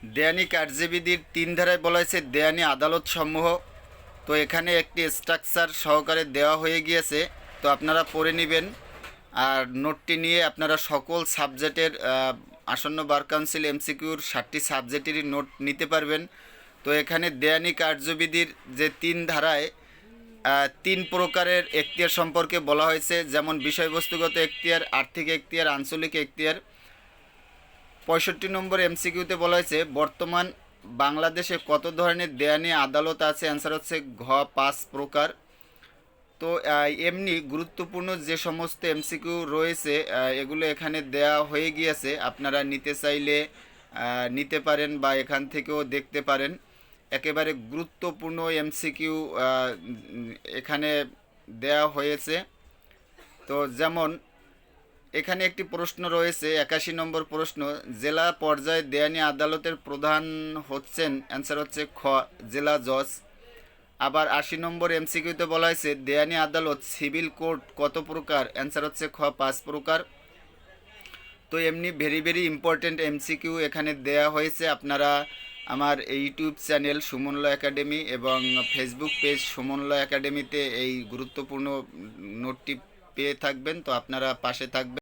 দেয়ানি কার্যবিধির 3 ধারায় বলা হয়েছে দেয়ানি আদালত সমূহ। তো এখানে একটি স্ট্রাকচার সহকারে দেওয়া হয়ে গিয়েছে, তো আপনারা পড়ে নেবেন। আর নোটটি নিয়ে আপনারা সকল সাবজেক্টের আসন্ন বার কাউন্সিল এমসিকিউর 7টি সাবজেক্টেরই নোট নিতে পারবেন। তো এখানে দেয়ানি কার্যবিধির যে 3 ধারায় 3 প্রকারের এখতিয়ার সম্পর্কে বলা হয়েছে, যেমন বিষয়বস্তুগত এখতিয়ার, আর্থিক এখতিয়ার, আঞ্চলিক এখতিয়ার। 65 নম্বর এমসিকিউতে বলা হয়েছে বর্তমান বাংলাদেশে কত ধরনের দেয়ানি আদালত আছে? অ্যান্সার হচ্ছে ঘ 5 প্রকার। তো এমনি গুরুত্বপূর্ণ যে সমস্ত এমসিকিউ রয়েছে এগুলো এখানে দেয়া হয়ে গিয়েছে, আপনারা নিতে চাইলে নিতে পারেন বা এখান থেকেও দেখতে পারেন। একেবারে গুরুত্বপূর্ণ এমসিকিউ এখানে দেয়া হয়েছে। তো যেমন এখানে একটি প্রশ্ন রয়েছে, 81 নম্বর প্রশ্ন, জেলা পর্যায়ে দেয়ানি আদালতের প্রধান হচ্ছেন? অ্যান্সার হচ্ছে খ জেলা জজ। আবার 80 নম্বর এমসিকিউতে বলা হয়েছে দেয়ানি আদালত সিভিল কোর্ট কত প্রকার? অ্যান্সার হচ্ছে খ 5 প্রকার। তো এমনি ভেরি ভেরি ইম্পর্টেন্ট এমসিকিউ এখানে দেয়া হয়েছে। আপনারা আমার ইউটিউব চ্যানেল সুমনল একাডেমি এবং ফেসবুক পেজ সুমনল একাডেমিতে এই গুরুত্বপূর্ণ নোটটি পেয়ে থাকবেন, তো আপনারা পাশে থাকবেন।